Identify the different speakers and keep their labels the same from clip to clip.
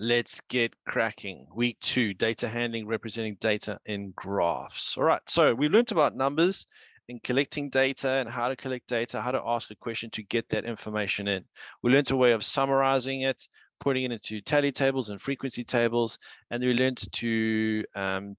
Speaker 1: Let's get cracking. Week 2, data handling, representing data in graphs. All right, so we learned about numbers and collecting data and how to collect data, how to ask a question to get that information in. We learned a way of summarizing it, putting it into tally tables and frequency tables, and we learned to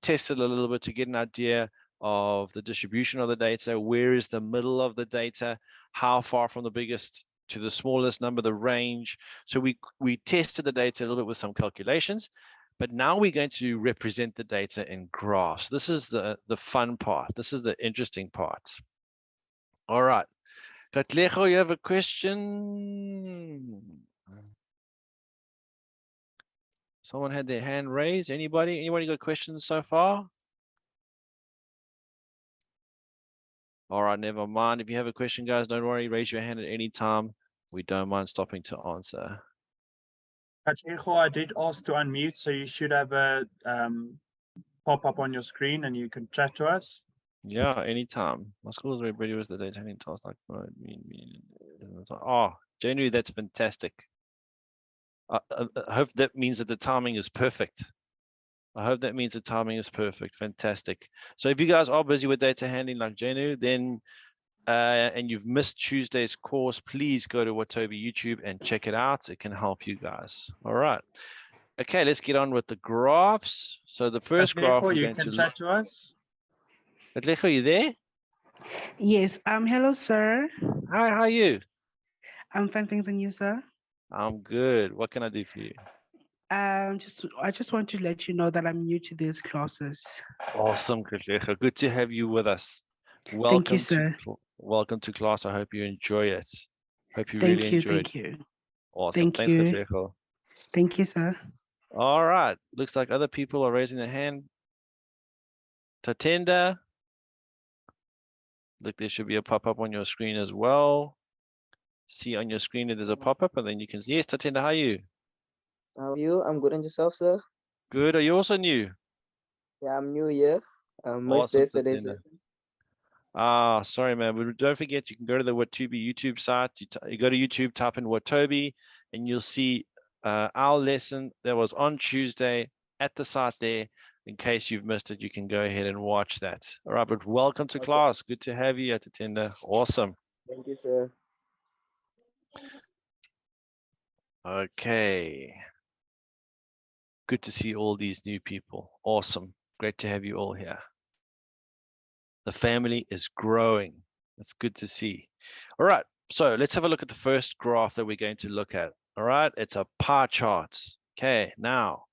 Speaker 1: test it a little bit to get an idea of the distribution of the data, where is the middle of the data, how far from the biggest to the smallest number, the range. So we tested the data a little bit with some calculations, but now we're going to represent the data in graphs. This is the fun part. This is the interesting part. All right. Katlejo, you have a question? Someone had their hand raised. Anybody got questions so far? All right, never mind. If you have a question, guys, don't worry. Raise your hand at any time. We don't mind stopping to answer.
Speaker 2: Pacheco, I did ask to unmute, so you should have a pop up on your screen and you can chat to us.
Speaker 1: Yeah, anytime. My school is very ready with the data handling task. Like, oh, January, that's fantastic. I hope that means that the timing is perfect. I hope that means the timing is perfect. Fantastic. So if you guys are busy with data handling like January, then and you've missed Tuesday's course, please go to Watobe YouTube and check it out. It can help you guys. All right. Okay, let's get on with the graphs. So the first graph we're
Speaker 2: you
Speaker 1: going
Speaker 2: can
Speaker 1: to
Speaker 2: chat to us.
Speaker 1: Atlejo, are you there?
Speaker 3: Yes. Hello, sir.
Speaker 1: Hi, how are you?
Speaker 3: I'm fine, thanks, and you, sir?
Speaker 1: I'm good. What can I do for you?
Speaker 3: I just want to let you know that I'm new to these classes.
Speaker 1: Awesome, Katlejo. Good to have you with us.
Speaker 3: Thank you, sir.
Speaker 1: Welcome to class. I hope you enjoy it. Hope you
Speaker 3: Thank
Speaker 1: really
Speaker 3: you.
Speaker 1: enjoy it.
Speaker 3: Thank you.
Speaker 1: Awesome.
Speaker 3: Thank
Speaker 1: Thanks,
Speaker 3: you.
Speaker 1: Katlejo.
Speaker 3: Thank you, sir.
Speaker 1: All right. Looks like other people are raising their hand. Tatenda. Look, there should be a pop-up on your screen as well. See on your screen that there's a pop-up, and then you can see. Yes, Tatenda, how are you?
Speaker 4: How are you? I'm good, and yourself, sir?
Speaker 1: Good. Are you also new?
Speaker 4: Yeah, I'm new here.
Speaker 1: Awesome,
Speaker 4: Yesterday's
Speaker 1: Tatenda. Ah, sorry, man. But don't forget, you can go to the Watobe YouTube site. You go to YouTube, type in Watobe, and you'll see our lesson that was on Tuesday at the site there. In case you've missed it, you can go ahead and watch that. All right, but welcome to class. Good to have you at Tatenda. Awesome.
Speaker 4: Thank you, sir.
Speaker 1: Okay. Good to see all these new people. Awesome. Great to have you all here. The family is growing. That's good to see. All right. So let's have a look at the first graph that we're going to look at. All right. It's a pie chart. Okay. Now,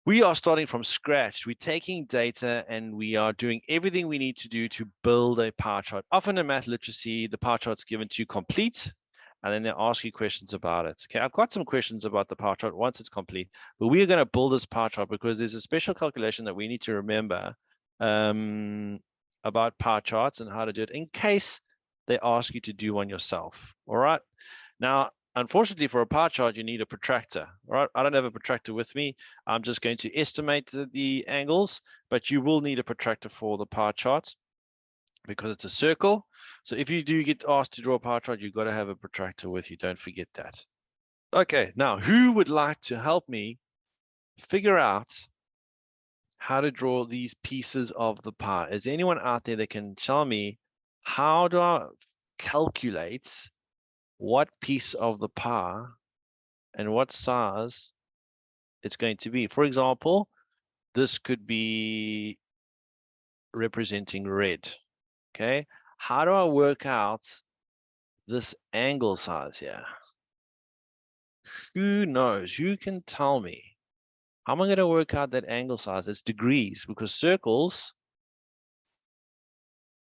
Speaker 1: we are starting from scratch. We're taking data and we are doing everything we need to do to build a pie chart. Often in math literacy, the pie chart's given to you complete, and then they ask you questions about it. Okay, I've got some questions about the pie chart once it's complete, but we are going to build this pie chart because there's a special calculation that we need to remember about pie charts and how to do it in case they ask you to do one yourself. All right. Now, unfortunately, for a pie chart, you need a protractor. All right. I don't have a protractor with me. I'm just going to estimate the angles, but you will need a protractor for the pie charts because it's a circle. So if you do get asked to draw a pie chart, you've got to have a protractor with you. Don't forget that. Okay, now who would like to help me figure out how to draw these pieces of the pie? Is there anyone out there that can tell me how do I calculate what piece of the pie and what size it's going to be? For example, this could be representing red. Okay, how do I work out this angle size here? Who knows? Who can tell me? How am I going to work out that angle size? It's degrees, because circles,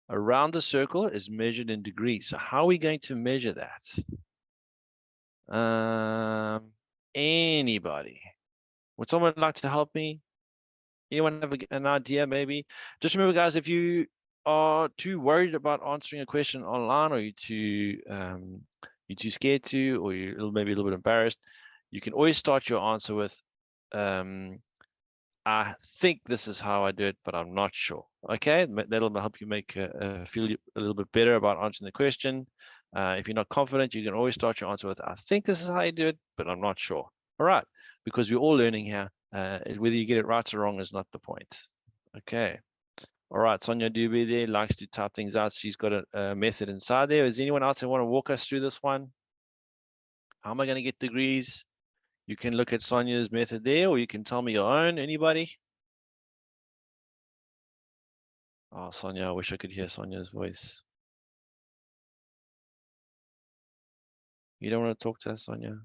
Speaker 1: around the circle is measured in degrees. So how are we going to measure that? Anybody? Would someone like to help me? Anyone have an idea maybe? Just remember, guys, if you are too worried about answering a question online, or you're too scared to, or you're maybe a little bit embarrassed, you can always start your answer with, I think this is how I do it, but I'm not sure. Okay, that'll help you make feel a little bit better about answering the question. If you're not confident, you can always start your answer with, I think this is how you do it, but I'm not sure. All right, because we're all learning here. Whether you get it right or wrong is not the point. Okay. All right, Sonia Dube there likes to type things out. She's got a method inside there. Is anyone else that want to walk us through this one? How am I going to get degrees? You can look at Sonia's method there, or you can tell me your own. Anybody? Oh, Sonia, I wish I could hear Sonia's voice. You don't want to talk to us, Sonia?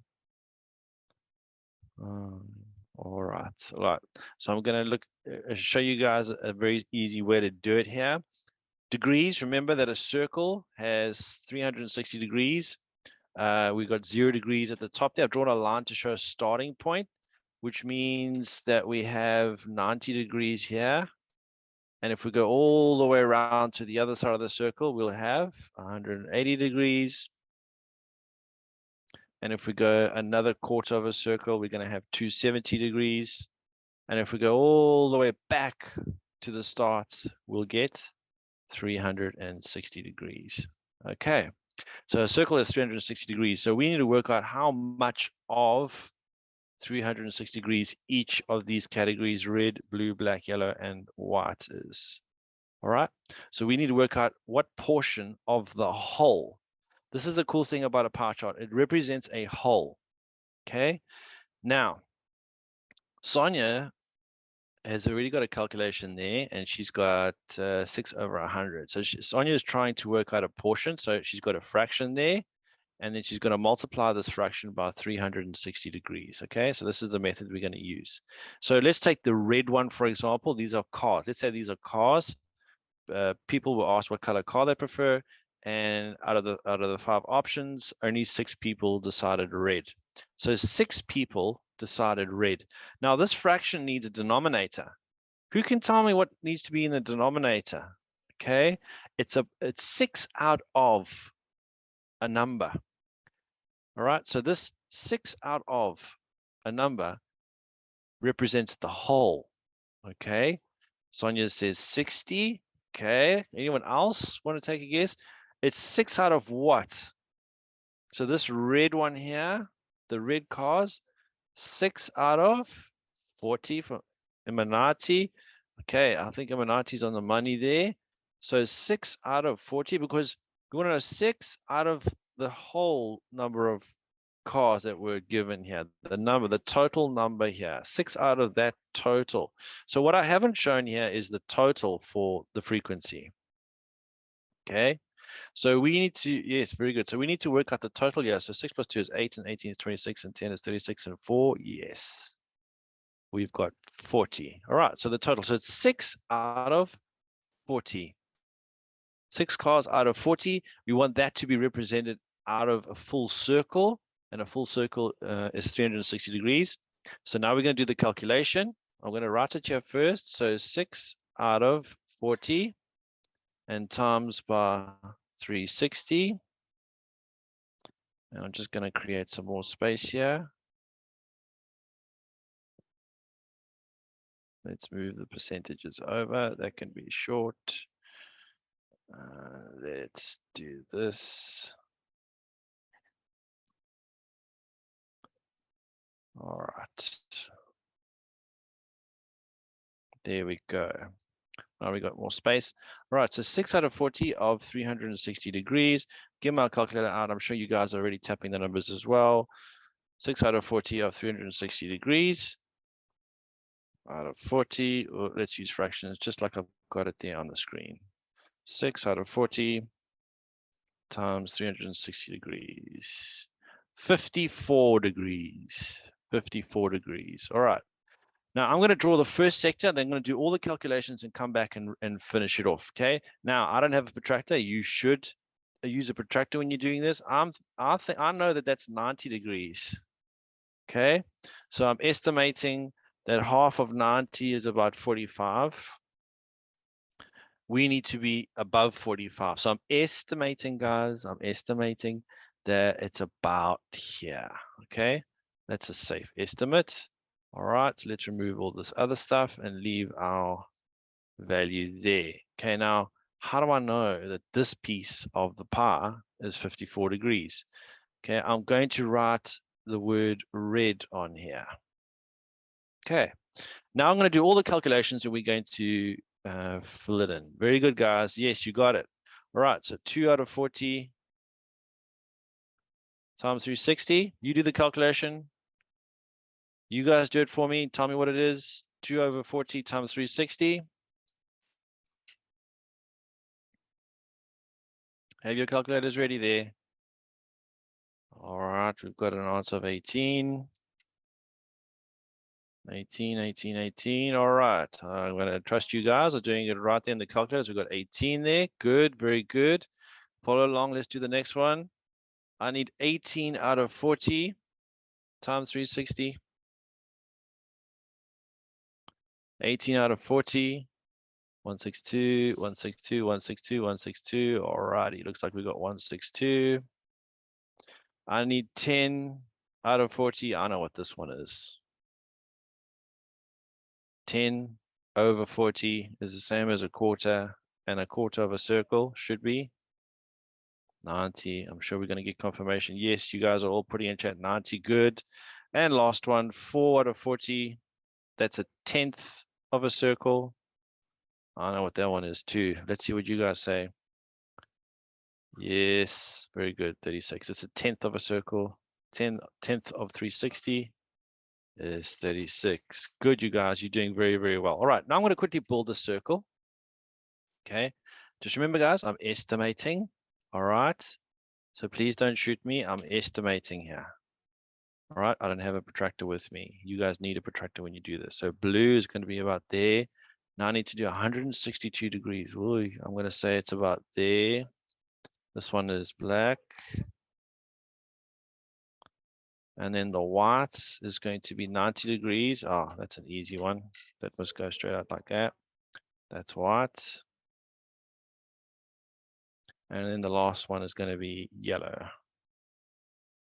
Speaker 1: All right. So I'm going to show you guys a very easy way to do it here. Degrees, remember that a circle has 360 degrees. We've got 0 degrees at the top there. I've drawn a line to show a starting point, which means that we have 90 degrees here. And if we go all the way around to the other side of the circle, we'll have 180 degrees. And if we go another quarter of a circle, we're going to have 270 degrees. And if we go all the way back to the start, we'll get 360 degrees. Okay, so a circle is 360 degrees. So we need to work out how much of 360 degrees each of these categories, red, blue, black, yellow, and white is. All right, so we need to work out what portion of the whole. This is the cool thing about a pie chart. It represents a whole. Okay, now Sonia has already got a calculation there, and she's got 6 over 100. So Sonia is trying to work out a portion. So she's got a fraction there, and then she's going to multiply this fraction by 360 degrees. Okay, so this is the method we're going to use. So let's take the red one, for example. These are cars. Let's say these are cars. People will ask what color car they prefer, and out of the 5 options, only 6 people decided red. So 6 people decided red. Now this fraction needs a denominator. Who can tell me what needs to be in the denominator? Okay, it's 6 out of a number. All right, so this 6 out of a number represents the whole. Okay, Sonia says 60. Okay, anyone else want to take a guess? It's 6 out of what? So this red one here, the red cars, 6 out of 40 for Imanati. Okay, I think Imanati's on the money there. So 6 out of 40, because we want to know 6 out of the whole number of cars that were given here, the total number here, 6 out of that total. So what I haven't shown here is the total for the frequency. Okay, so we need to, yes, very good. So we need to work out the total here. So 6 plus 2 is 8, and 18 is 26, and 10 is 36, and 4, yes. We've got 40. All right, so the total. So it's 6 out of 40. 6 cars out of 40. We want that to be represented out of a full circle, and a full circle is 360 degrees. So now we're going to do the calculation. I'm going to write it here first. So 6 out of 40 and times by 360. And I'm just going to create some more space here. Let's move the percentages over. That can be short. Let's do this. All right. There we go. Now we got more space. All right, so 6 out of 40 of 360 degrees. Get my calculator out. I'm sure you guys are already tapping the numbers as well. 6 out of 40 of 360 degrees. Out of 40, or let's use fractions, just like I've got it there on the screen. 6 out of 40 times 360 degrees. 54 degrees. 54 degrees. All right. Now I'm going to draw the first sector, then I'm going to do all the calculations and come back and finish it off. Okay. Now I don't have a protractor. You should use a protractor when you're doing this. I know that that's 90 degrees. Okay. So I'm estimating that half of 90 is about 45. We need to be above 45. So I'm estimating, guys, that it's about here. Okay. That's a safe estimate. All right, so let's remove all this other stuff and leave our value there. Okay, now, how do I know that this piece of the pie is 54 degrees? Okay, I'm going to write the word red on here. Okay, now I'm going to do all the calculations and we're going to fill it in. Very good, guys. Yes, you got it. All right, so 2 out of 40 times 360. You do the calculation. You guys do it for me. Tell me what it is. 2 over 40 times 360. Have your calculators ready there? All right, we've got an answer of 18. 18. All right, I'm going to trust you guys are doing it right there in the calculators. We've got 18 there. Good, very good. Follow along. Let's do the next one. I need 18 out of 40 times 360. 18 out of 40. 162, 162, 162, 162. All righty, looks like we got 162. I need 10 out of 40. I know what this one is. 10 over 40 is the same as a quarter, and a quarter of a circle should be 90. I'm sure we're going to get confirmation. Yes, you guys are all putting in chat 90. Good. And last one, 4 out of 40. That's a 10th of a circle. I know what that one is too. Let's see what you guys say. Yes, very good. 36. It's a 10th of a circle. 10th of 360 is 36. Good, you guys. You're doing very, very well. All right, now I'm going to quickly build a circle. Okay. Just remember, guys, I'm estimating. All right. So please don't shoot me. I'm estimating here. All right. I don't have a protractor with me. You guys need a protractor when you do this. So blue is going to be about there. Now I need to do 162 degrees. Ooh, I'm going to say it's about there. This one is black. And then the white is going to be 90 degrees. Oh, that's an easy one. That must go straight out like that. That's white. And then the last one is going to be yellow.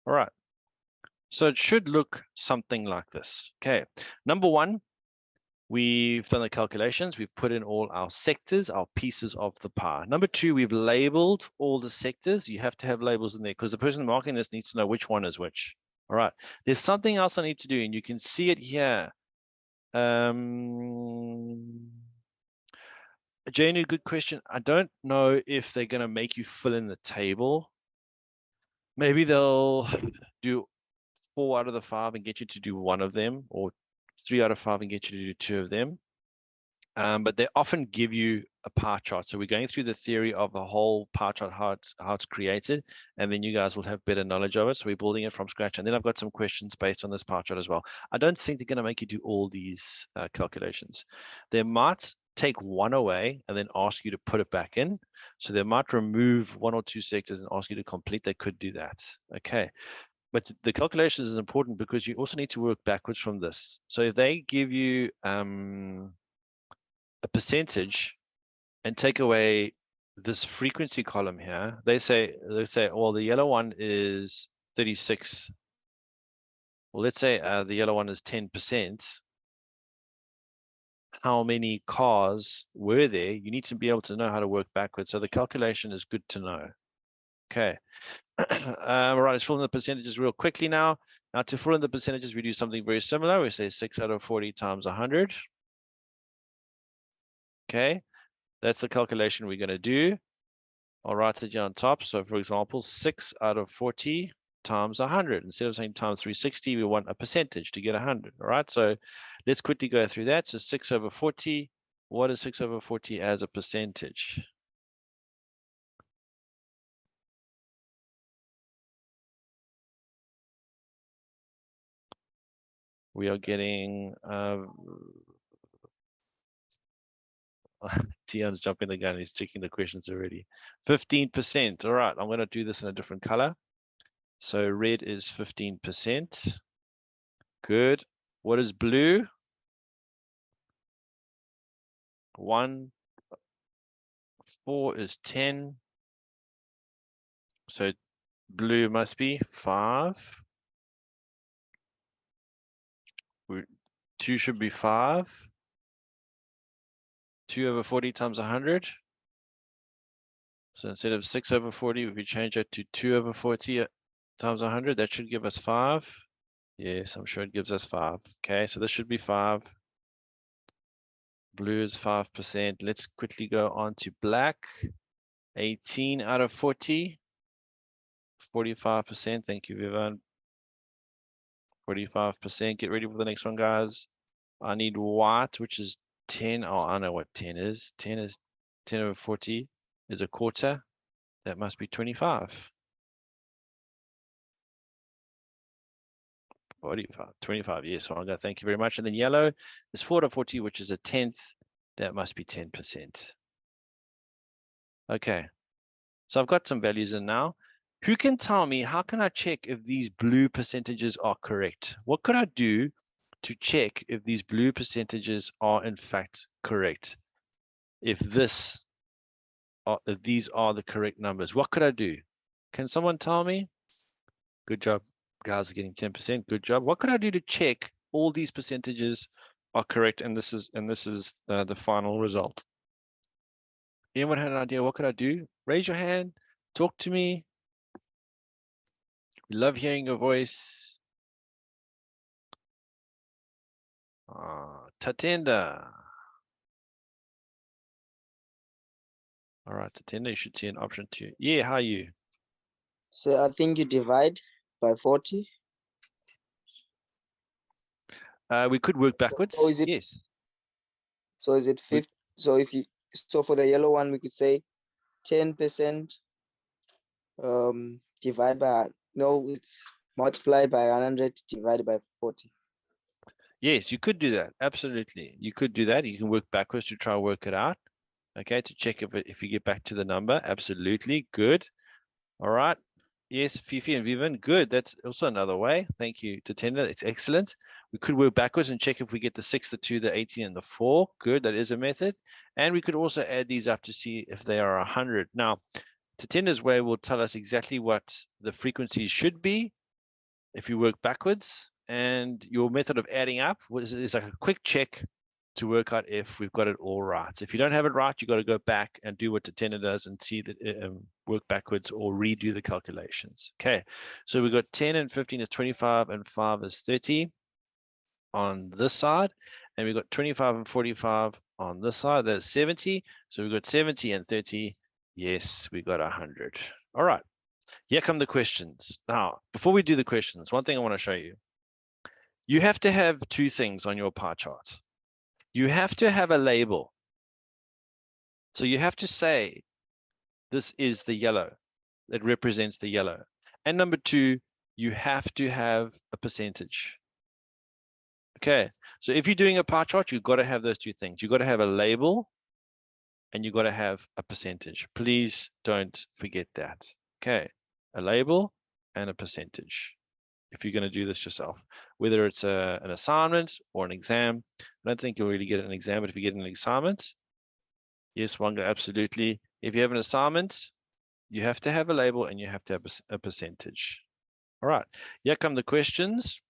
Speaker 1: All right. So it should look something like this. Okay. Number one, we've done the calculations. We've put in all our sectors, our pieces of the pie. Number two, we've labeled all the sectors. You have to have labels in there because the person marking this needs to know which one is which. All right. There's something else I need to do, and you can see it here. Jane, good question. I don't know if they're going to make you fill in the table. Maybe they'll do 4 out of the 5 and get you to do one of them, or 3 out of 5 and get you to do 2 of them. But they often give you a pie chart. So we're going through the theory of a whole pie chart, how it's created, and then you guys will have better knowledge of it. So we're building it from scratch. And then I've got some questions based on this pie chart as well. I don't think they're going to make you do all these calculations. They might take one away and then ask you to put it back in. So they might remove 1 or 2 sectors and ask you to complete. They could do that. Okay. But the calculation is important because you also need to work backwards from this. So if they give you a percentage and take away this frequency column here, they say, well, the yellow one is 36. Well, let's say the yellow one is 10%. How many cars were there? You need to be able to know how to work backwards. So the calculation is good to know. Okay. All right, let's fill in the percentages real quickly now. Now to fill in the percentages, we do something very similar. We say 6 out of 40 times 100. Okay, that's the calculation we're going to do. I'll write it here on top. So for example, 6 out of 40 times 100. Instead of saying times 360, we want a percentage to get 100. All right, so let's quickly go through that. So 6 over 40. What is 6 over 40 as a percentage? We are getting Tion's jumping the gun. He's checking the questions already. 15%. All right, I'm going to do this in a different color. So red is 15%. Good. What is blue? 1, 4 is 10. So blue must be 5. 2 should be 5. 2 over 40 times 100. So instead of 6 over 40, if we change it to 2 over 40 times 100, that should give us 5. Yes, I'm sure it gives us 5. Okay, so this should be 5. Blue is 5%. Let's quickly go on to black. 18 out of 40. 45%. Thank you, Vivian. 45%. Get ready for the next one, guys. I need white, which is 10. Oh, I know what 10 is. 10 is 10 over 40 is a quarter. That must be 25. 45, 25, yes, Rhonda, thank you very much. And then yellow is 4 to 40, which is a 10th. That must be 10%. Okay, so I've got some values in now. Who can tell me, how can I check if these blue percentages are correct? What could I do to check if these blue percentages are in fact correct? If these are the correct numbers, what could I do? Can someone tell me? Good job. Guys are getting 10%. Good job. What could I do to check all these percentages are correct? And this is the final result. Anyone had an idea? What could I do? Raise your hand. Talk to me. We love hearing your voice. Tatenda. All right, Tatenda, you should see an option too. Yeah, how are you?
Speaker 4: So I think you divide by 40.
Speaker 1: We could work backwards.
Speaker 4: So is it
Speaker 1: Yes.
Speaker 4: so is it 50? So for the yellow one we could say 10% divide by it's multiplied by 100 divided by 40.
Speaker 1: Yes, you could do that. Absolutely. You could do that. You can work backwards to try and work it out. Okay, to check if you get back to the number. Absolutely. Good. All right. Yes, Fifi and Vivian. Good. That's also another way. Thank you, Tatenda. It's excellent. We could work backwards and check if we get the 6, the 2, the 18, and the 4. Good. That is a method. And we could also add these up to see if they are 100. Now, Tatenda's way will tell us exactly what the frequencies should be if you work backwards. And your method of adding up is like a quick check to work out if we've got it all right. So if you don't have it right, you've got to go back and do what Tatenda does and see that work backwards or redo the calculations. Okay, so we've got 10 and 15 is 25 and 5 is 30 on this side. And we've got 25 and 45 on this side. That's 70. So we've got 70 and 30. Yes, we got 100. All right. Here come the questions. Now, before we do the questions, one thing I want to show you. You have to have two things on your pie chart. You have to have a label. So you have to say, this is the yellow. That represents the yellow. And number two, you have to have a percentage. Okay, so if you're doing a pie chart, you've got to have those two things. You've got to have a label and you've got to have a percentage. Please don't forget that. Okay, a label and a percentage. If you're going to do this yourself, whether it's an assignment or an exam. I don't think you'll really get an exam, but if you get an assignment, yes, Wanga, absolutely. If you have an assignment, you have to have a label and you have to have a percentage. All right, here come the questions.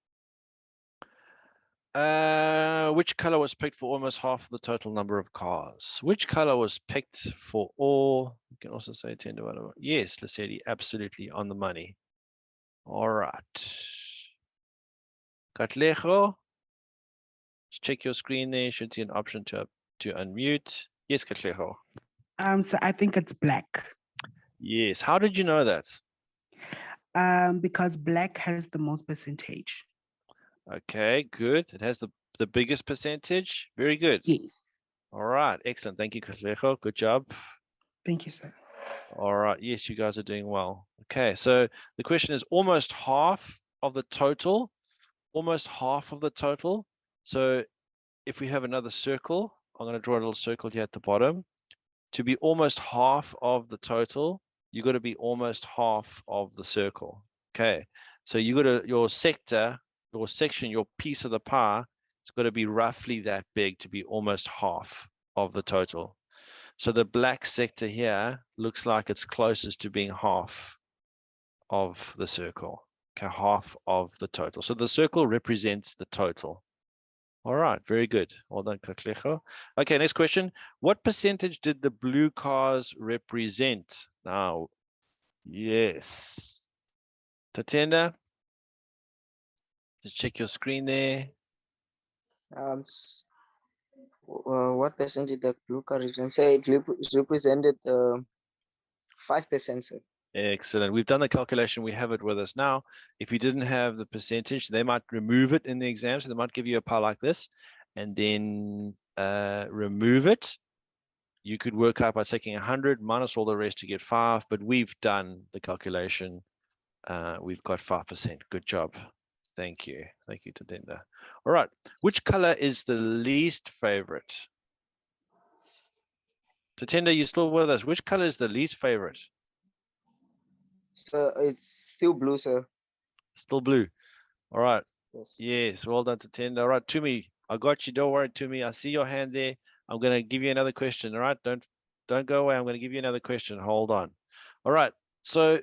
Speaker 1: Which color was picked for almost half of the total number of cars? Which color was picked for all? You can also say 10 to 1. Yes, Lesedi, absolutely on the money. All right. Katlejo, just check your screen there. You should see an option to unmute. Yes, Katlejo.
Speaker 3: So I think it's black.
Speaker 1: Yes. How did you know that?
Speaker 3: Because black has the most percentage.
Speaker 1: Okay, good. It has the biggest percentage. Very good.
Speaker 3: Yes.
Speaker 1: All right. Excellent. Thank you, Katlejo. Good job.
Speaker 3: Thank you, sir.
Speaker 1: All right. Yes, you guys are doing well. Okay, so the question is almost half of the total. Almost half of the total. So if we have another circle, I'm going to draw a little circle here at the bottom. To be almost half of the total, you got to be almost half of the circle. Okay, so you got to, your sector, your section, your piece of the pie, it's got to be roughly that big to be almost half of the total. So the black sector here looks like it's closest to being half of the circle. Okay, half of the total. So the circle represents the total. All right, very good. Well done, Katlejo. Okay, next question. What percentage did the blue cars represent? Now, yes. Tatenda? Just check your screen there.
Speaker 4: What percent did the blue color represent? Say it represented 5%, sir.
Speaker 1: Excellent. We've done the calculation. We have it with us now. If you didn't have the percentage, they might remove it in the exam. So they might give you a pile like this and then remove it. You could work out by taking 100 minus all the rest to get 5, but we've done the calculation. We've got 5%. Good job. Thank you. Thank you, Tadenda. All right. Which color is the least favorite? Tatenda, you still with us? Which color is the least favorite?
Speaker 4: So it's still blue, sir.
Speaker 1: Still blue. All right.
Speaker 4: Yes.
Speaker 1: Yes. Well done, Tatenda. All right, Tumi, I got you. Don't worry, Tumi. I see your hand there. I'm going to give you another question. All right. Don't go away. I'm going to give you another question. Hold on. All right. So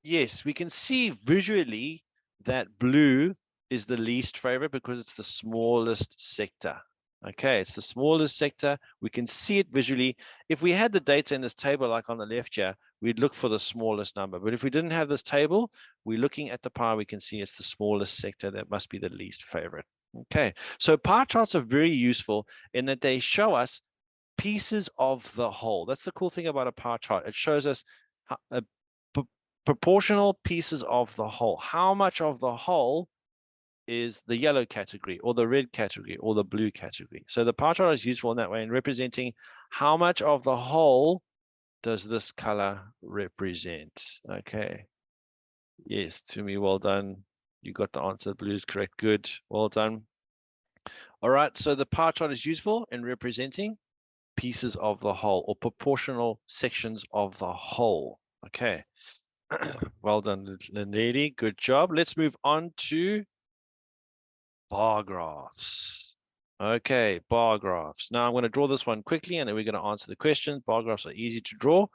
Speaker 1: yes, we can see visually that blue is the least favorite because it's the smallest sector. Okay, it's the smallest sector. We can see it visually. If we had the data in this table, like on the left here, we'd look for the smallest number. But if we didn't have this table, we're looking at the pie, we can see it's the smallest sector. That must be the least favorite. Okay, so pie charts are very useful in that they show us pieces of the whole. That's the cool thing about a pie chart. It shows us proportional pieces of the whole. How much of the whole is the yellow category or the red category or the blue category? So the pie chart is useful in that way in representing how much of the whole does this color represent. Okay. Yes, to me, well done. You got the answer. Blue is correct. Good. Well done. All right. So the pie chart is useful in representing pieces of the whole or proportional sections of the whole. Okay. Well done, lady. Good job. Let's move on to bar graphs. Okay, bar graphs. Now I'm going to draw this one quickly and then we're going to answer the questions. Bar graphs are easy to draw.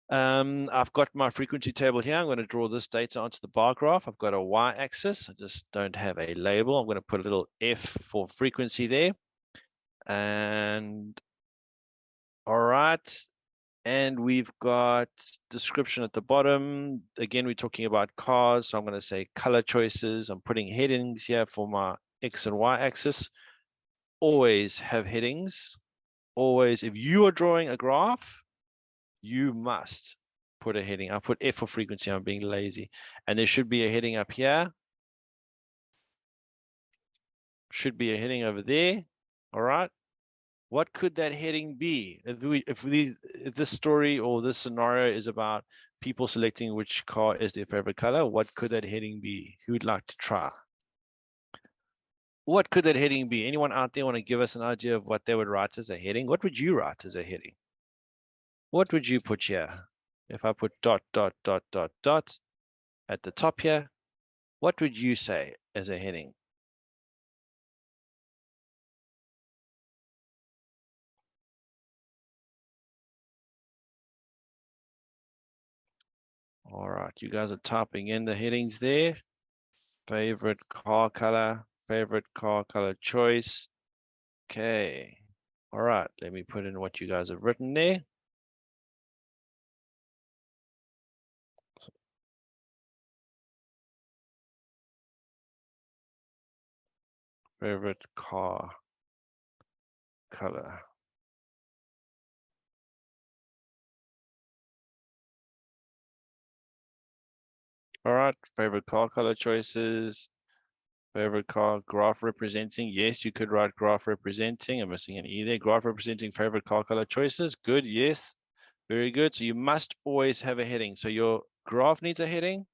Speaker 1: I've got my frequency table here. I'm going to draw this data onto the bar graph. I've got a y-axis. I just don't have a label. I'm going to put a little F for frequency there. And all right. And we've got description at the bottom. Again, we're talking about cars. So I'm going to say color choices. I'm putting headings here for my X and Y axis. Always have headings. Always, if you are drawing a graph, you must put a heading. I'll put F for frequency. I'm being lazy. And there should be a heading up here. Should be a heading over there. All right. What could that heading be? If this story or this scenario is about people selecting which car is their favorite color, what could that heading be? Who would like to try? What could that heading be? Anyone out there want to give us an idea of what they would write as a heading? What would you write as a heading? What would you put here? If I put dot, dot, dot, dot, dot at the top here, what would you say as a heading? All right, you guys are typing in the headings there. Favorite car color choice. Okay. All right, let me put in what you guys have written there. Favorite car color. All right, favorite car color choices. Favorite car graph representing. Yes, you could write graph representing. I'm missing an E there. Graph representing favorite car color choices. Good, yes. Very good. So you must always have a heading. So your graph needs a heading.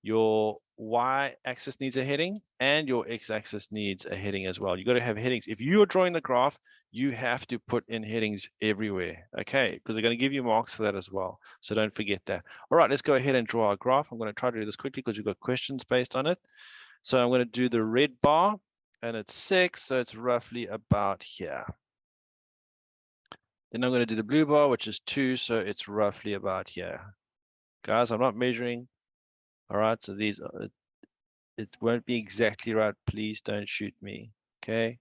Speaker 1: Your y-axis needs a heading and your x-axis needs a heading as well. You got to have headings. If you're drawing the graph, you have to put in headings everywhere, okay? Because they're going to give you marks for that as well. So don't forget that. All right, let's go ahead and draw our graph. I'm going to try to do this quickly because we've got questions based on it. So I'm going to do the red bar and it's 6, so it's roughly about here. Then I'm going to do the blue bar, which is 2, so it's roughly about here. Guys, I'm not measuring. All right, so these are, it won't be exactly right. Please don't shoot me. Okay.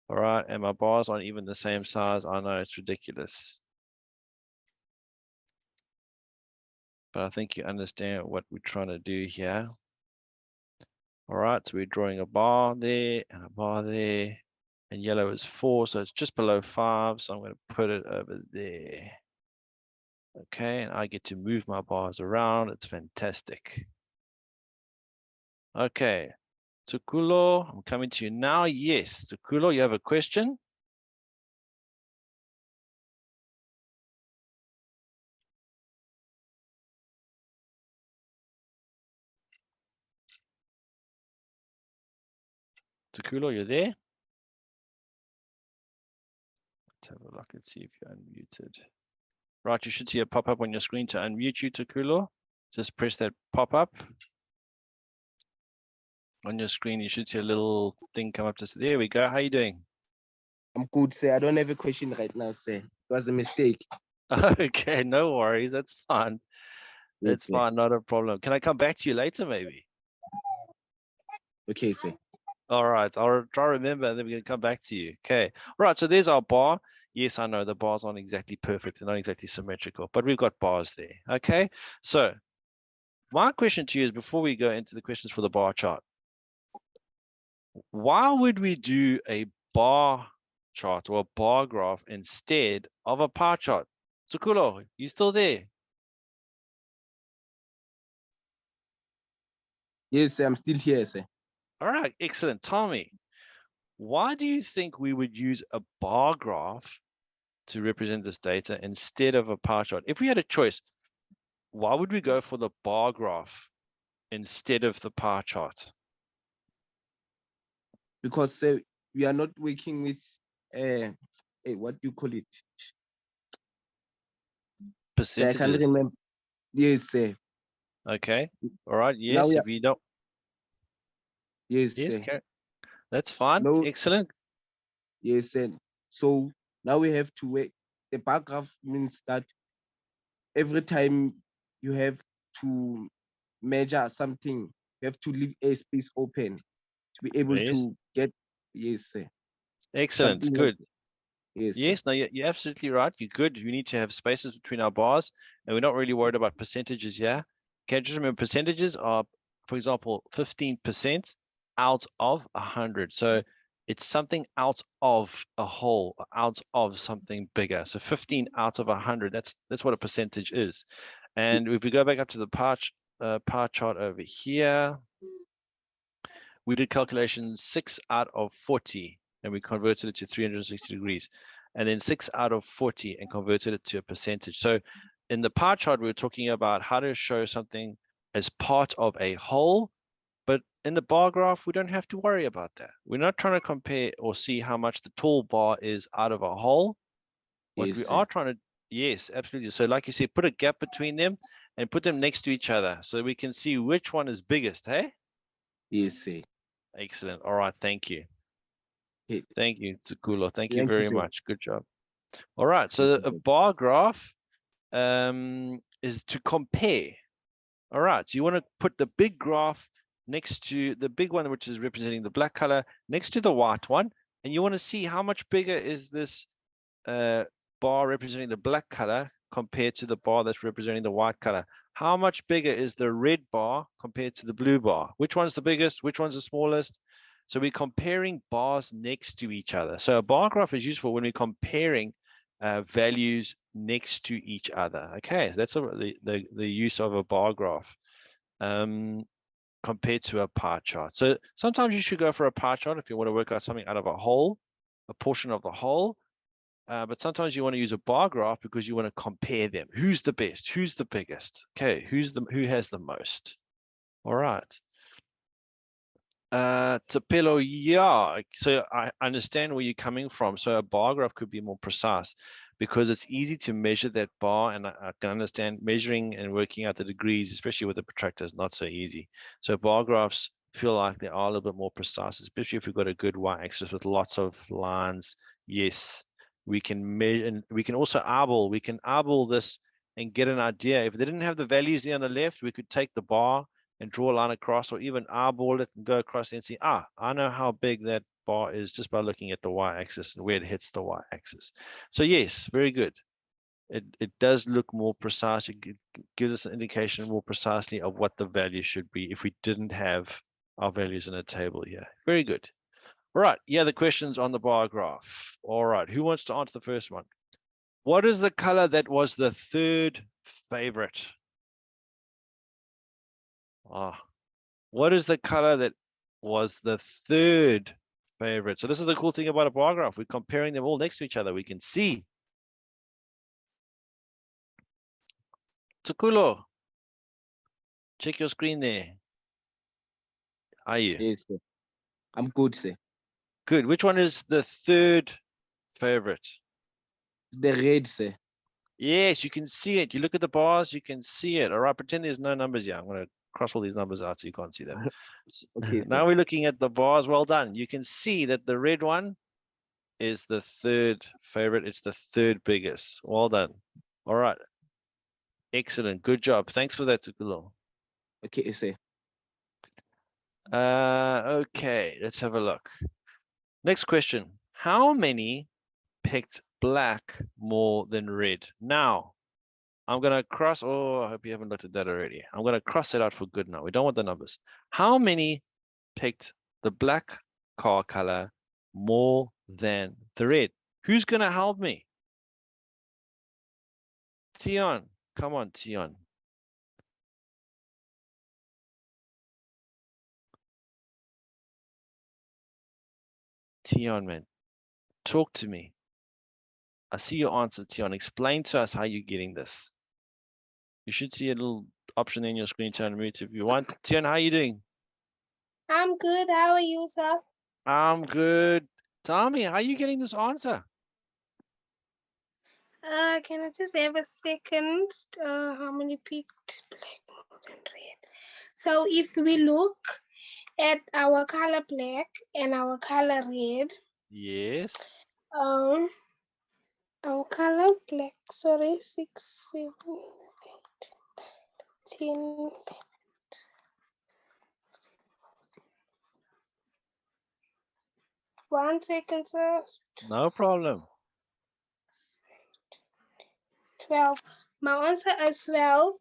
Speaker 1: All right. And my bars aren't even the same size. I know it's ridiculous. But I think you understand what we're trying to do here. All right, so we're drawing a bar there and a bar there. And yellow is 4, so it's just below 5. So I'm going to put it over there. Okay, and I get to move my bars around. It's fantastic. Okay, Tukulo, I'm coming to you now. Yes, Tukulo, you have a question? Tukulo, you're there? Let's have a look and see if you're unmuted. Right, you should see a pop-up on your screen to unmute you, Tukulo. Just press that pop-up. On your screen, you should see a little thing come up. Just there we go. How are you doing?
Speaker 5: I'm good, sir. I don't have a question right now, sir. It was a mistake.
Speaker 1: Okay, no worries. That's fine. That's
Speaker 5: Okay.
Speaker 1: fine. Not a problem. Can I come back to you later, maybe?
Speaker 5: Okay, sir.
Speaker 1: All right. I'll try to remember, and then we're going to come back to you. Okay. Right. So there's our bar. Yes, I know the bars aren't exactly perfect. They're not exactly symmetrical, but we've got bars there. Okay. So my question to you is, before we go into the questions for the bar chart, why would we do a bar chart or a bar graph instead of a pie chart? Tsukulo, you still there?
Speaker 5: Yes, sir. I'm still here, sir.
Speaker 1: All right, excellent. Tell me, why do you think we would use a bar graph to represent this data instead of a pie chart? If we had a choice, why would we go for the bar graph instead of the pie chart?
Speaker 5: Because, sir, we are not working with what do you call it? Sir, I can't
Speaker 1: Percentages.
Speaker 5: remember. Yes, sir.
Speaker 1: Okay. All right.
Speaker 5: Now
Speaker 1: Yes.
Speaker 5: we
Speaker 1: If you don't.
Speaker 5: yes,
Speaker 1: Yes.
Speaker 5: sir.
Speaker 1: Okay. That's fine.
Speaker 5: No,
Speaker 1: Excellent.
Speaker 5: yes, sir. So now we have to wait. The bar graph means that every time you have to measure something, you have to leave a space open to be able
Speaker 1: Yes.
Speaker 5: to get, yes, sir.
Speaker 1: Excellent.
Speaker 5: Something
Speaker 1: Good.
Speaker 5: yes,
Speaker 1: Yes, no, you're absolutely right. You're good. We need to have spaces between our bars, and we're not really worried about percentages here. Okay, just remember percentages are, for example, 15% out of 100. So it's something out of a whole, out of something bigger. So 15 out of 100, that's what a percentage is. And if we go back up to the pie chart over here, we did calculations 6 out of 40, and we converted it to 360 degrees, and then 6 out of 40 and converted it to a percentage. So in the pie chart, we were talking about how to show something as part of a whole, but in the bar graph, we don't have to worry about that. We're not trying to compare or see how much the tall bar is out of a whole. What
Speaker 5: yes,
Speaker 1: we
Speaker 5: sir.
Speaker 1: are trying to, yes, absolutely. So like you said, put a gap between them and put them next to each other so we can see which one is biggest, hey?
Speaker 5: Yes, sir.
Speaker 1: Excellent. All right, thank you.
Speaker 5: Okay.
Speaker 1: Thank you, Tsukulo. Thank you
Speaker 5: Thank you,
Speaker 1: very
Speaker 5: sir.
Speaker 1: much. Good job. All right.
Speaker 5: Thank
Speaker 1: So
Speaker 5: you,
Speaker 1: a
Speaker 5: sir.
Speaker 1: bar graph is to compare. All right. So you want to put the big graph next to the big one, which is representing the black color, next to the white one. And you want to see how much bigger is this bar representing the black color compared to the bar that's representing the white color. How much bigger is the red bar compared to the blue bar? Which one's the biggest? Which one's the smallest? So we're comparing bars next to each other. So a bar graph is useful when we're comparing values next to each other. Okay, so that's the use of a bar graph compared to a pie chart. So sometimes you should go for a pie chart if you want to work out something out of a whole, a portion of the whole. But sometimes you want to use a bar graph because you want to compare them. Who's the best? Who's the biggest? Okay, who has the most? All right. Tapelo, yeah. So I understand where you're coming from. So a bar graph could be more precise because it's easy to measure that bar, and I can understand measuring and working out the degrees, especially with the protractor, is not so easy. So bar graphs feel like they are a little bit more precise, especially if we've got a good y-axis with lots of lines. Yes, we can measure, and we can also eyeball. We can eyeball this and get an idea. If they didn't have the values there on the left, we could take the bar and draw a line across, or even eyeball it and go across and see, I know how big that bar is just by looking at the y-axis and where it hits the y-axis. So yes, very good. It does look more precise. It gives us an indication more precisely of what the value should be if we didn't have our values in a table here. Very good. All right, yeah, the questions on the bar graph. All right, who wants to answer the first one? What is the color that was the third favorite? What is the color that was the third favorite? So this is the cool thing about a bar graph. We're comparing them all next to each other. We can see. Tukulo, check your screen there. Are you?
Speaker 5: Yes, sir. I'm good, sir.
Speaker 1: Good. Which one is the third favorite?
Speaker 5: The red, sir.
Speaker 1: Yes, you can see it. You look at the bars, you can see it. All right, pretend there's no numbers here. I'm going to cross all these numbers out so you can't see them.
Speaker 5: Okay,
Speaker 1: Now we're looking at the bars. Well done. You can see that the red one is the third favorite. It's the third biggest. Well done. All right. Excellent. Good job. Thanks for that, Tukulo.
Speaker 5: okay, sir.
Speaker 1: Okay, let's have a look. Next question. How many picked black more than red? Now, I'm going to cross, oh, I hope you haven't looked at that already. I'm going to cross it out for good now. We don't want the numbers. How many picked the black car color more than the red? Who's going to help me? Tion, come on, Tion. Tion, man, talk to me. I see your answer, Tion. Explain to us how you're getting this. You should see a little option in your screen to unmute if you want. Tion, how are you doing?
Speaker 6: I'm good. How are you, sir?
Speaker 1: I'm good. Tell me, how are you getting this answer?
Speaker 6: Can I just have a second? How many picked black more than red? So if we look at our color black and our color red,
Speaker 1: Yes.
Speaker 6: our color black, sorry, 6, 7, 8, 10. 1 second, sir.
Speaker 1: No problem.
Speaker 6: 12. My answer is 12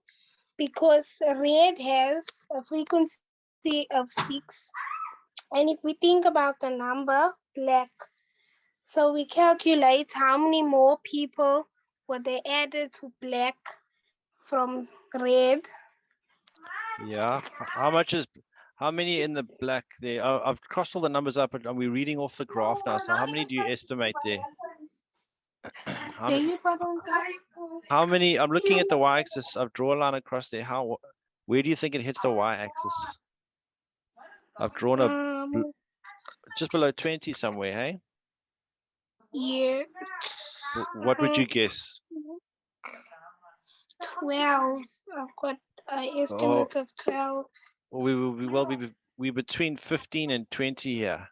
Speaker 6: because red has a frequency of 6. And if we think about the number black, so we calculate how many more people were they added to black from red.
Speaker 1: Yeah. How many in the black there? I've crossed all the numbers up, and we're reading off the graph now. So how many do you estimate there? How many? I'm looking at the y-axis. I've drawn a line across there. Where do you think it hits the y-axis? I've drawn just below 20 somewhere, hey?
Speaker 6: Yeah.
Speaker 1: What would you guess?
Speaker 6: 12. I've got an estimate of 12.
Speaker 1: We're between 15 and 20 here.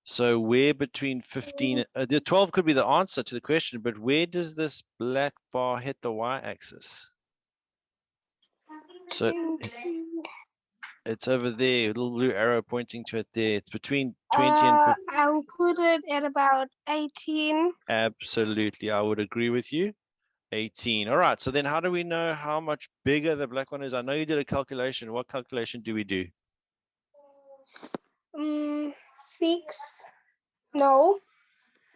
Speaker 1: So where between 15 the 12 could be the answer to the question, but where does this black bar hit the y-axis? So it's over there, a little blue arrow pointing to it there. It's between 20 and 15.
Speaker 6: I'll put it at about 18.
Speaker 1: Absolutely, I would agree with you. 18. All right, so then how do we know how much bigger the black one is? I know you did a calculation. What calculation do we do?
Speaker 6: 6. No.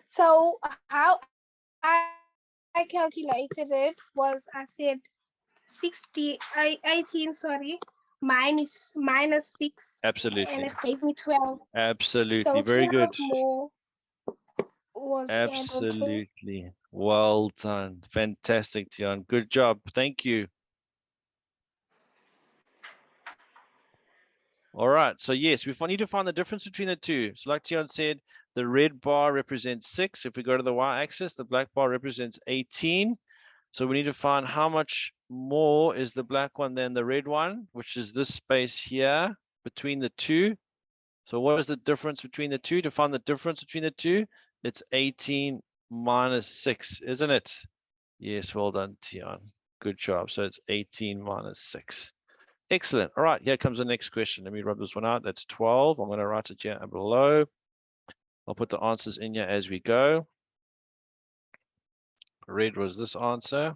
Speaker 6: So how I calculated it was, I said 18, sorry, minus 6.
Speaker 1: Absolutely.
Speaker 6: And it gave me 12.
Speaker 1: Absolutely.
Speaker 6: So
Speaker 1: Very good.
Speaker 6: More was
Speaker 1: absolutely. Well done. Fantastic, Tian. Good job. Thank you. All right. So yes, we need to find the difference between the two. So like Tian said, the red bar represents 6. If we go to the y-axis, the black bar represents 18. So we need to find how much more is the black one than the red one, which is this space here between the two. So what is the difference between the two? To find the difference between the two, it's 18 minus 6, isn't it? Yes, well done, Tian. Good job. So it's 18 minus 6. Excellent. All right, here comes the next question. Let me rub this one out. That's 12. I'm going to write it here below. I'll put the answers in here as we go. Red was this answer.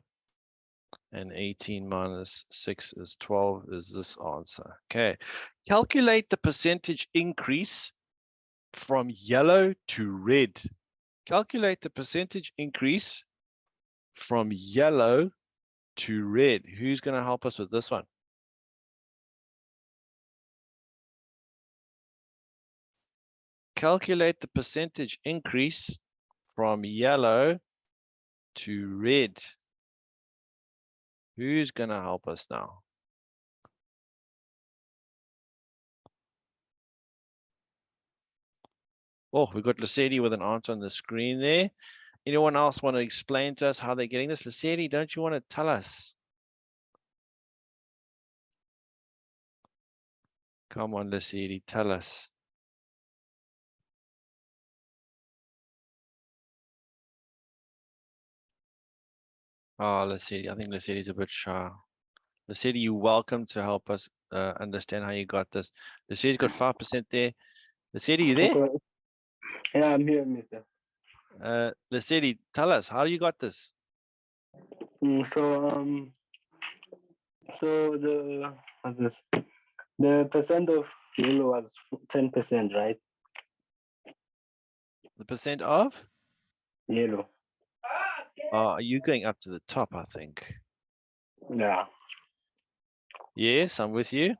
Speaker 1: And 18 minus 6 is 12 is this answer. Okay. Calculate the percentage increase from yellow to red. Calculate the percentage increase from yellow to red. Who's going to help us with this one? Calculate the percentage increase from yellow to red. Who's going to help us now? Oh, we've got Lucidi with an answer on the screen there. Anyone else want to explain to us how they're getting this? Lucidi, don't you want to tell us? Come on, Lucidi, tell us. Oh, Lucidi, I think Lucidi's a bit shy. Lucidi, you're welcome to help us understand how you got this. Lucidi's got 5% there. Lucidi, you there?
Speaker 7: Okay. Yeah, I'm here, Mister.
Speaker 1: Lucidi, tell us how you got this.
Speaker 7: So what's this? The percent of yellow was 10%, right?
Speaker 1: The percent of?
Speaker 7: Yellow.
Speaker 1: Are you going up to the top, I think?
Speaker 7: Yeah.
Speaker 1: Yes, I'm with you.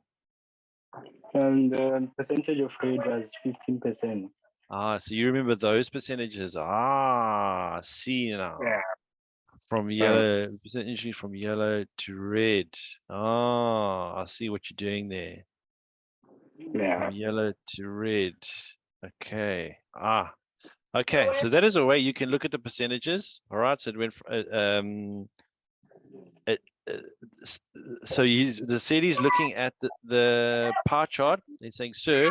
Speaker 7: And the percentage of red was 15%.
Speaker 1: Ah, so you remember those percentages. Ah, I see now.
Speaker 7: Yeah.
Speaker 1: From yellow, percentage from yellow to red. Ah, I see what you're doing there.
Speaker 7: Yeah.
Speaker 1: From yellow to red. Okay. Okay. So that is a way you can look at the percentages. All right. So it went. So the city is looking at the pie chart. They're saying, sir,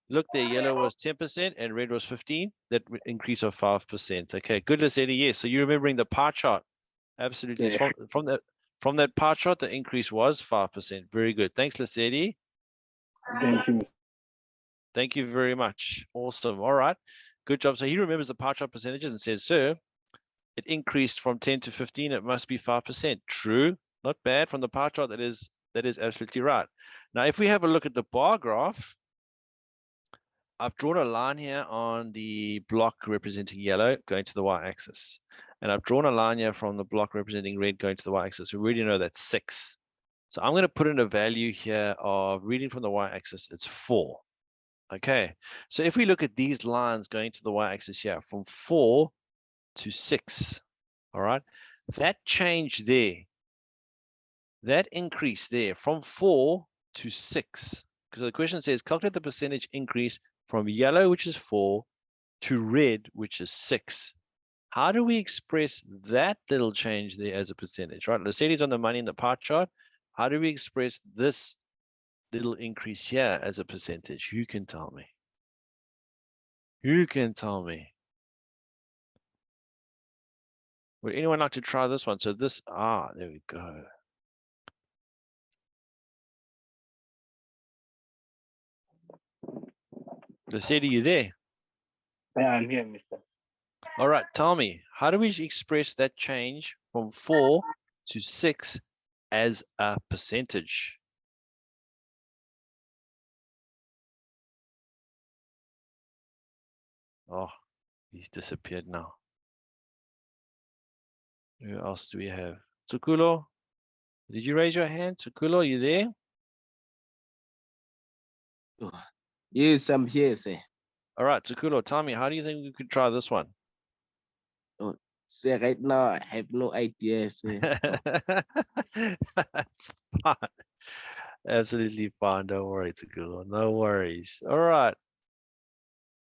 Speaker 1: look there, yellow was 10% and red was 15. That increase of 5%. Okay, good, Lesedi. Yes. So you're remembering the pie chart. Absolutely.
Speaker 7: Yeah.
Speaker 1: From that pie chart, the increase was 5%. Very good. Thanks, Lesedi.
Speaker 7: Thank you.
Speaker 1: Thank you very much. Awesome. All right. Good job. So he remembers the pie chart percentages and says, sir, it increased from 10 to 15. It must be 5%. True. Not bad. From the pie chart, that is absolutely right. Now, if we have a look at the bar graph, I've drawn a line here on the block representing yellow going to the y-axis. And I've drawn a line here from the block representing red going to the y-axis. We already know that's 6. So I'm going to put in a value here of reading from the y-axis. It's 4. Okay. So if we look at these lines going to the y-axis here, from 4 to 6, all right, that change there, that increase there from 4 to 6, because the question says calculate the percentage increase from yellow, which is 4, to red, which is 6. How do we express that little change there as a percentage, right? Let's say it's on the money in the pie chart. How do we express this little increase here as a percentage? Who can tell me? Who can tell me? Would anyone like to try this one? So this, there we go. Lucidi, you there?
Speaker 7: Yeah, I'm here, Mister.
Speaker 1: All right, tell me, how do we express that change from 4 to 6 as a percentage? Oh, he's disappeared now. Who else do we have? Tsukulo, did you raise your hand? Tsukulo, you there?
Speaker 5: Yes, I'm here, sir.
Speaker 1: All right, Tsukulo, tell me, how do you think we could try this one?
Speaker 5: Sir, right now I have no idea, sir.
Speaker 1: That's fine. Absolutely fine. Don't worry, Tsukulo. No worries. All right.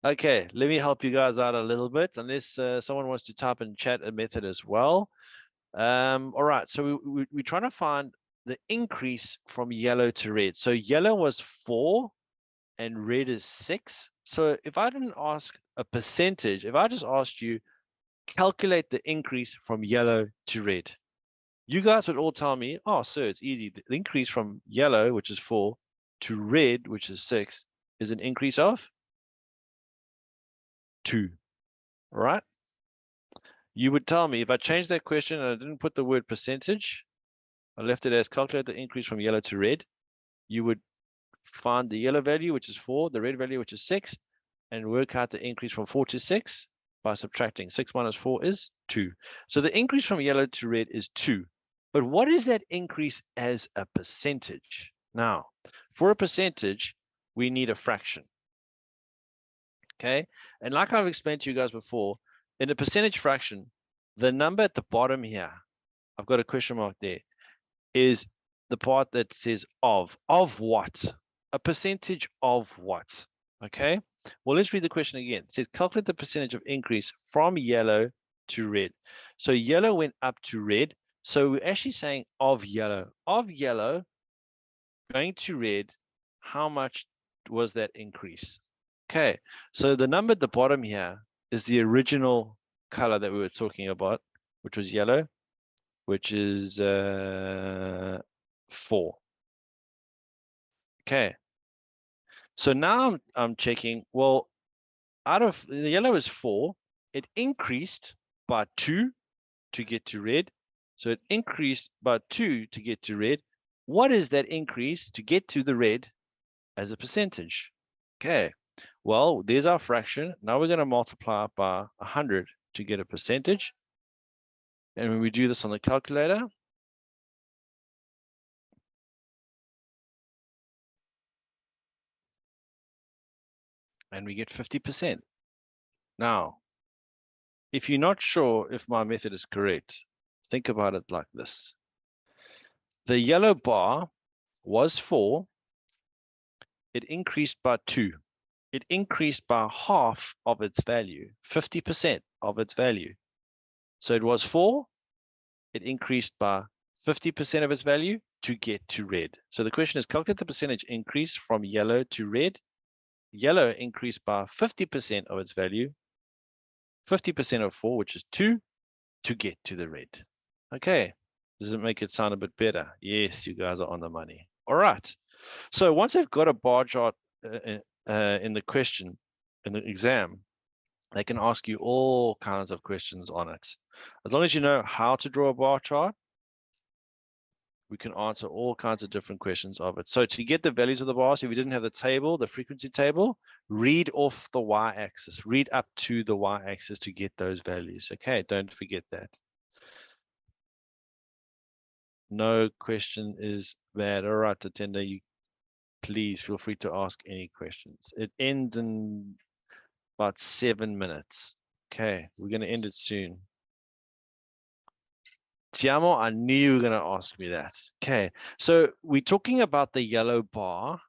Speaker 1: Okay, let me help you guys out a little bit, unless someone wants to type in chat a method as well. All right, so we're trying to find the increase from yellow to red. So yellow was 4 and red is 6. So if I didn't ask a percentage, if I just asked you, calculate the increase from yellow to red, you guys would all tell me, oh, sir, it's easy. The increase from yellow, which is 4, to red, which is 6, is an increase of 2, right? You would tell me if I changed that question and I didn't put the word percentage, I left it as calculate the increase from yellow to red. You would find the yellow value, which is 4, the red value, which is 6, and work out the increase from 4 to 6 by subtracting. 6 minus 4 is 2. So the increase from yellow to red is 2. But what is that increase as a percentage? Now, for a percentage, we need a fraction. Okay, and like I've explained to you guys before, in a percentage fraction, the number at the bottom here, I've got a question mark there, is the part that says of what? A percentage of what? Okay, well, let's read the question again. It says calculate the percentage of increase from yellow to red. So yellow went up to red. So we're actually saying of yellow. Of yellow going to red, how much was that increase? Okay, so the number at the bottom here is the original color that we were talking about, which was yellow, which is 4. Okay, so now I'm checking, well, out of the yellow is 4, it increased by 2 to get to red. So it increased by 2 to get to red. What is that increase to get to the red as a percentage? Okay, well, there's our fraction. Now we're going to multiply it by 100 to get a percentage. And when we do this on the calculator, and we get 50%. Now, if you're not sure if my method is correct, think about it like this. The yellow bar was 4. It increased by 2. It increased by half of its value, 50% of its value. So it was 4. It increased by 50% of its value to get to red. So the question is, calculate the percentage increase from yellow to red. Yellow increased by 50% of its value, 50% of 4, which is 2, to get to the red. Okay, does it make it sound a bit better? Yes, you guys are on the money. All right. So once they've got a bar chart in the question, in the exam, they can ask you all kinds of questions on it. As long as you know how to draw a bar chart, we can answer all kinds of different questions of it. So to get the values of the bars, if we didn't have the table, the frequency table, read off the y-axis, read up to the y-axis to get those values. Okay, don't forget that. No question is bad. All right, attender, you please feel free to ask any questions. It ends in about 7 minutes. Okay, we're going to end it soon. Tiamo, I knew you were going to ask me that. Okay, so we're talking about the yellow bar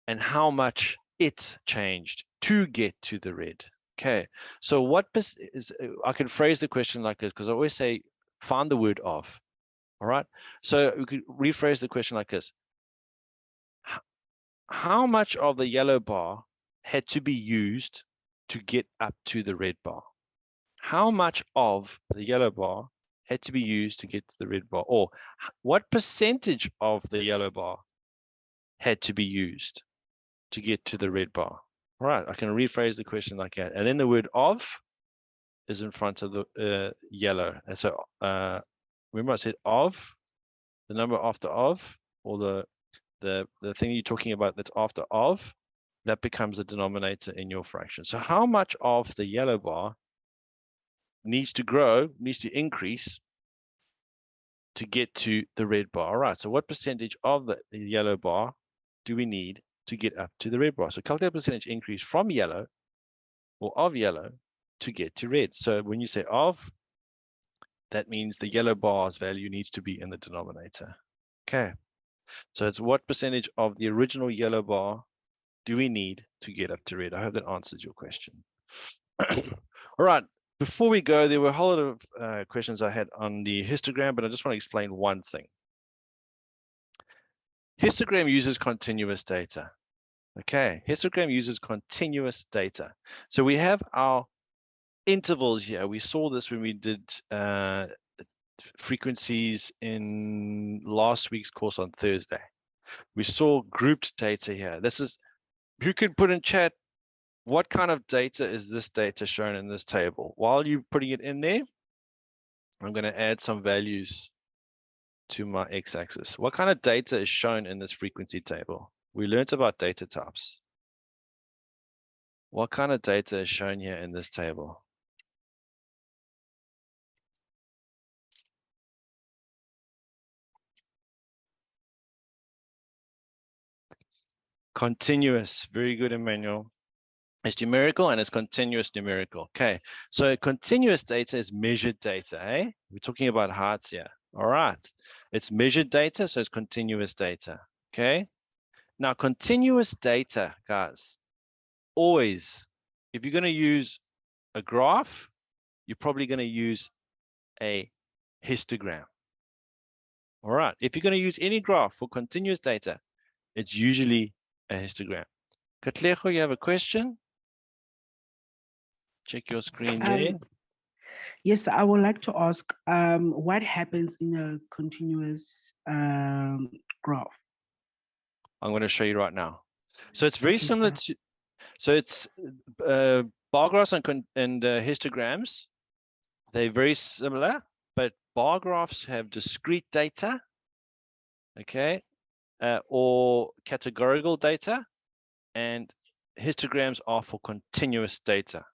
Speaker 1: and how much it changed to get to the red. Okay, so what is, I can phrase the question like this, because I always say, find the word of. All right, so we could rephrase the question like this. How much of the yellow bar had to be used to get up to the red bar? How much of the yellow bar had to be used to get to the red bar? Or what percentage of the yellow bar had to be used to get to the red bar? All right, I can rephrase the question like that. And then the word of is in front of the yellow. And so remember I said of, the number after of, or the thing you're talking about that's after of, that becomes a denominator in your fraction. So how much of the yellow bar needs to grow, needs to increase to get to the red bar? All right, so what percentage of the yellow bar do we need to get up to the red bar? So calculate percentage increase from yellow or of yellow to get to red. So when you say of, that means the yellow bar's value needs to be in the denominator. Okay, so it's what percentage of the original yellow bar do we need to get up to red? I hope that answers your question. All right, before we go, there were a whole lot of questions I had on the histogram, but I just want to explain one thing. Histogram uses continuous data. Okay, histogram uses continuous data. So we have our intervals here. We saw this when we did frequencies in last week's course on Thursday. We saw grouped data here. This is, you can put in chat, what kind of data is this data shown in this table? While you're putting it in there, I'm going to add some values to my x-axis. What kind of data is shown in this frequency table? We learned about data types. What kind of data is shown here in this table? Continuous. Very good, Emmanuel. It's numerical and it's continuous numerical. Okay, so continuous data is measured data, eh? We're talking about heights here. All right, it's measured data, so it's continuous data. Okay, now continuous data, guys, always, if you're going to use a graph, you're probably going to use a histogram. All right, if you're going to use any graph for continuous data, it's usually a histogram. Katlego, you have a question? Check your screen there.
Speaker 3: Yes, I would like to ask, what happens in a continuous graph?
Speaker 1: I'm going to show you right now. So it's very
Speaker 3: Okay,
Speaker 1: similar
Speaker 3: sure.
Speaker 1: to, so it's bar graphs and histograms. They're very similar, but bar graphs have discrete data, okay, or categorical data, and histograms are for continuous data.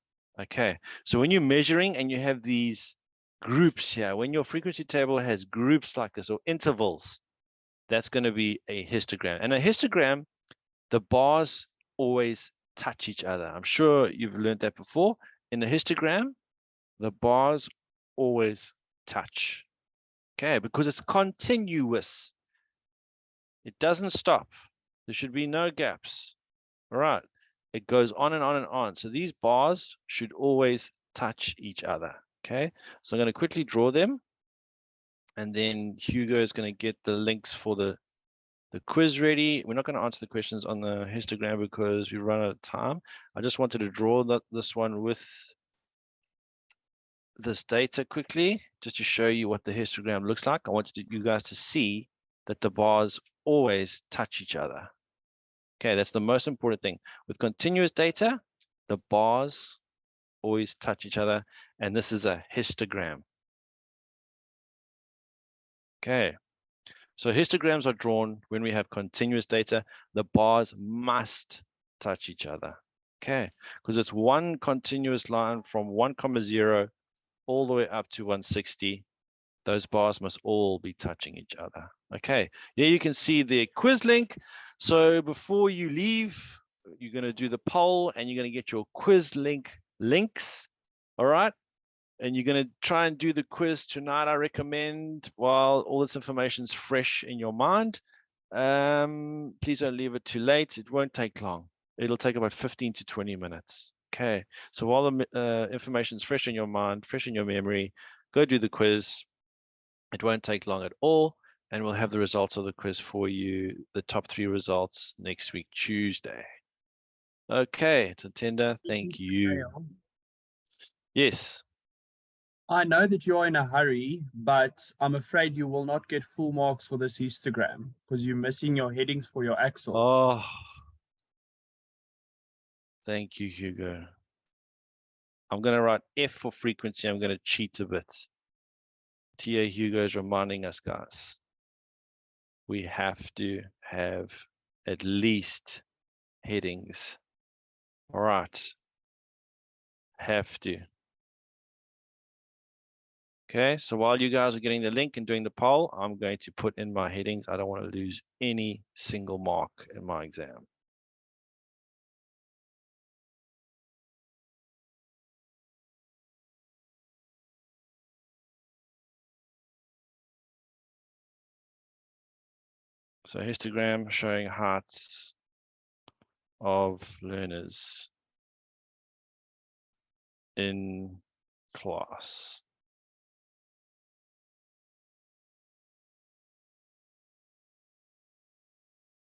Speaker 1: Okay, so when you're measuring and you have these groups here, when your frequency table has groups like this or intervals, that's going to be a histogram. And a histogram, the bars always touch each other. I'm sure you've learned that before. In a histogram, the bars always touch. Okay, because it's continuous. It doesn't stop. There should be no gaps. All right. It goes on and on and on. So these bars should always touch each other. Okay. So I'm going to quickly draw them. And then Hugo is going to get the links for the quiz ready. We're not going to answer the questions on the histogram because we run out of time. I just wanted to draw this one with this data quickly, just to show you what the histogram looks like. I want you guys to see that the bars always touch each other. Okay, that's the most important thing. With continuous data, the bars always touch each other, and this is a histogram. Okay, so histograms are drawn when we have continuous data. The bars must touch each other. Okay, because it's one continuous line from 1,0 all the way up to 160. Those bars must all be touching each other. Okay, here you can see the quiz link. So before you leave, you're going to do the poll and you're going to get your quiz links. All right. And you're going to try and do the quiz tonight, I recommend, while all this information is fresh in your mind. Please don't leave it too late. It won't take long. It'll take about 15 to 20 minutes. Okay. So while the information is fresh in your mind, fresh in your memory, go do the quiz. It won't take long at all, and we'll have the results of the quiz for you, the top 3 results, next week, Tuesday. Okay, Tatenda, thank you. Yes.
Speaker 2: I know that you're in a hurry, but I'm afraid you will not get full marks for this histogram because you're missing your headings for your axles.
Speaker 1: Oh, thank you, Hugo. I'm going to write F for frequency. I'm going to cheat a bit. TA Hugo is reminding us, guys. We have to have at least headings. All right. Have to. Okay, so while you guys are getting the link and doing the poll, I'm going to put in my headings. I don't want to lose any single mark in my exam. So histogram showing heights of learners in class.